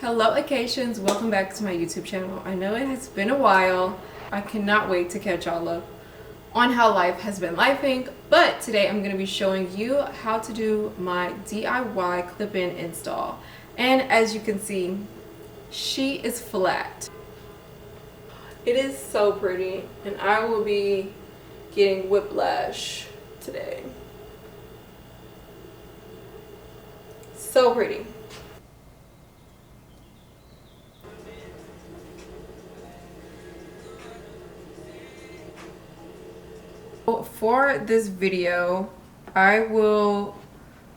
Hello Acacians, welcome back to my YouTube channel. I know it has been a while. I cannot wait to catch y'all up on how life has been lifing, but today I'm going to be showing you how to do my DIY clip-in install. And as you can see, she is flat. It is so pretty and I will be getting whiplash today. So pretty. For this video, I will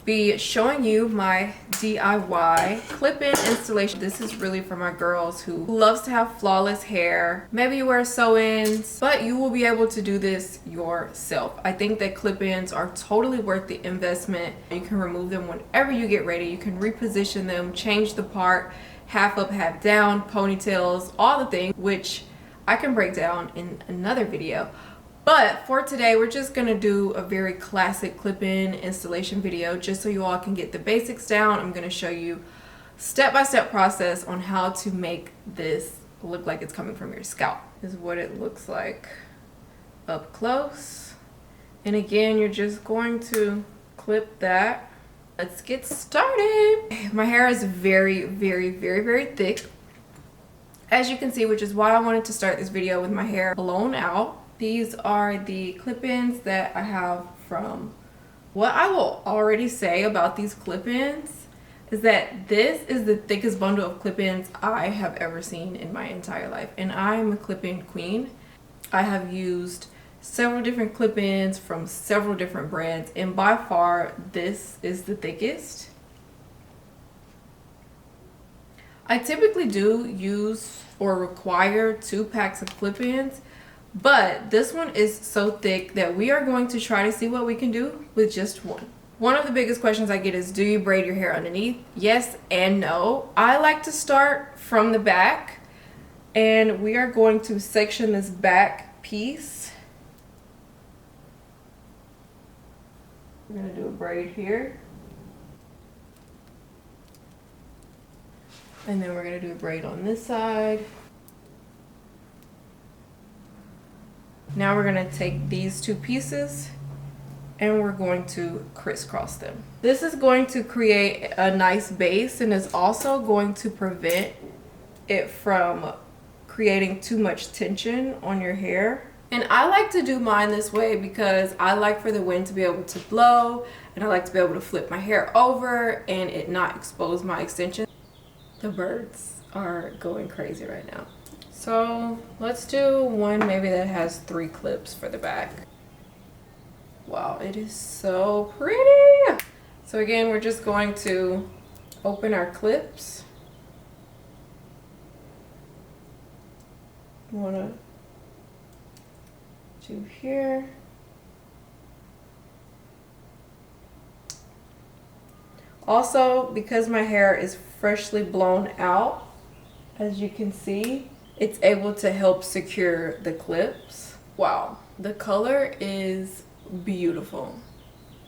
be showing you my DIY clip-in installation. This is really for my girls who loves to have flawless hair. Maybe you wear sew-ins, but you will be able to do this yourself. I think that clip-ins are totally worth the investment. You can remove them whenever you get ready. You can reposition them, change the part, half up, half down, ponytails, all the things, which I can break down in another video. But for today, we're just gonna do a very classic clip-in installation video just so you all can get the basics down. I'm gonna show you step-by-step process on how to make this look like it's coming from your scalp. This is what it looks like up close. And again, you're just going to clip that. Let's get started. My hair is very thick, as you can see, which is why I wanted to start this video with my hair blown out. These are the clip-ins that I have from. What I will already say about these clip-ins is that this is the thickest bundle of clip-ins I have ever seen in my entire life. And I'm a clip-in queen. I have used several different clip-ins from several different brands, and by far this is the thickest. I typically do use or require 2 packs of clip-ins, but this one is so thick that we are going to try to see what we can do with just one. One of the biggest questions I get is, do you braid your hair underneath? Yes and no. I like to start from the back, and we are going to section this back piece. We're going to do a braid here. And then we're going to do a braid on this side. Now we're going to take these 2 pieces and we're going to crisscross them. This is going to create a nice base and is also going to prevent it from creating too much tension on your hair. And I like to do mine this way because I like for the wind to be able to blow, and I like to be able to flip my hair over and it not expose my extensions. The birds are going crazy right now. So let's do one maybe that has 3 clips for the back. Wow, it is so pretty. So again, we're just going to open our clips. You wanna do here. Also, because my hair is freshly blown out, as you can see, it's able to help secure the clips. Wow, the color is beautiful.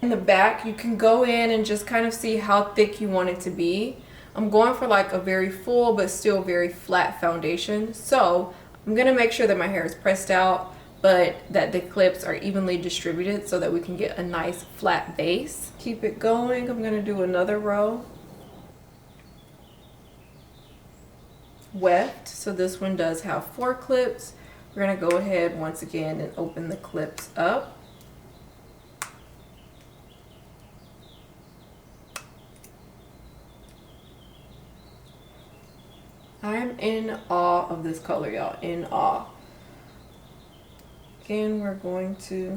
In the back, you can go in and just kind of see how thick you want it to be. I'm going for like a very full but still very flat foundation. So I'm gonna make sure that my hair is pressed out, but that the clips are evenly distributed so that we can get a nice flat base. Keep it going. I'm gonna do another row. Weft, so this one does have 4 clips. We're going to go ahead once again and open the clips up. I'm in awe of this color, y'all, in awe. Again, we're going to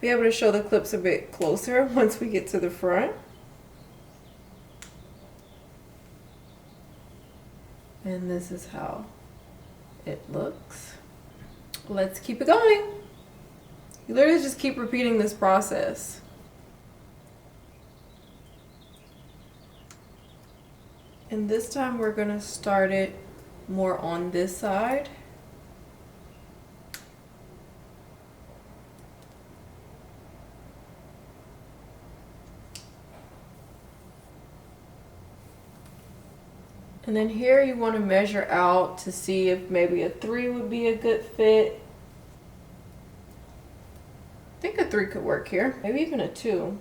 be able to show the clips a bit closer once we get to the front. And this is how it looks. Let's keep it going. You literally just keep repeating this process. And this time we're gonna start it more on this side. And then here you want to measure out to see if maybe a 3 would be a good fit. I think a 3 could work here, maybe even a 2.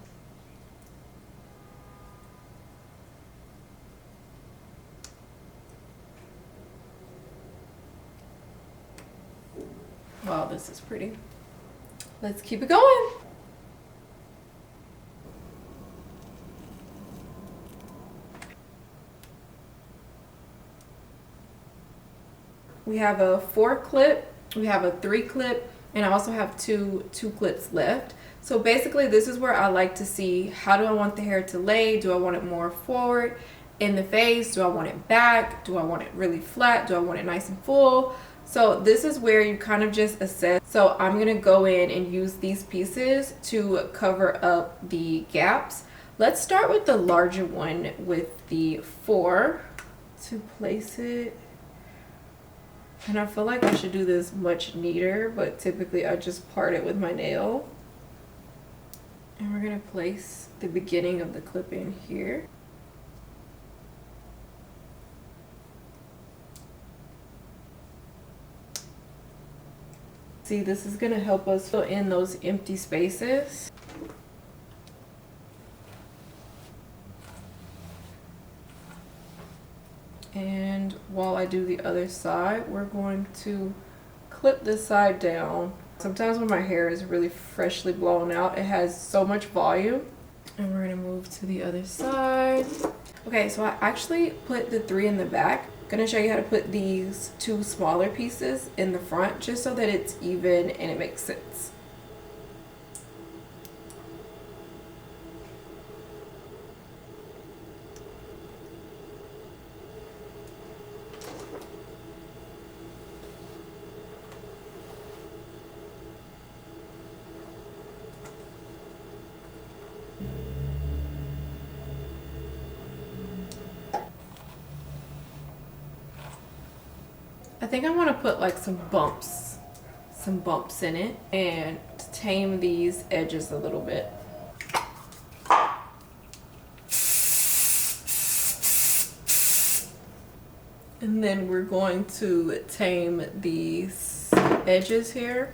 Wow, this is pretty. Let's keep it going. We have a 4 clip, we have a 3 clip, and I also have two clips left. So basically this is where I like to see, how do I want the hair to lay? Do I want it more forward in the face? Do I want it back? Do I want it really flat? Do I want it nice and full? So this is where you kind of just assess. So I'm going to go in and use these pieces to cover up the gaps. Let's start with the larger one with the 4 to place it. And I feel like I should do this much neater, but typically I just part it with my nail. And we're going to place the beginning of the clip in here. See, this is going to help us fill in those empty spaces. And while I do the other side, we're going to clip this side down. Sometimes when my hair is really freshly blown out, it has so much volume. And we're going to move to the other side. Okay, so I actually put the 3 in the back. I'm going to show you how to put these 2 smaller pieces in the front just so that it's even and it makes sense. I think I want to put like some bumps in it and tame these edges a little bit. And then we're going to tame these edges here.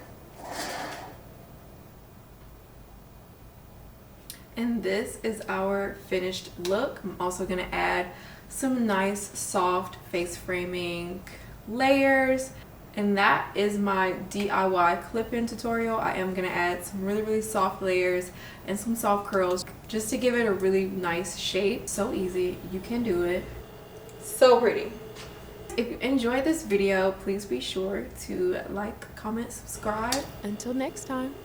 And this is our finished look. I'm also going to add some nice soft face framing layers, and that is my DIY clip-in tutorial. I am going to add some really soft layers and some soft curls just to give it a really nice shape. So easy, you can do it. So pretty. If you enjoyed this video, please be sure to like, comment, subscribe. Until next time.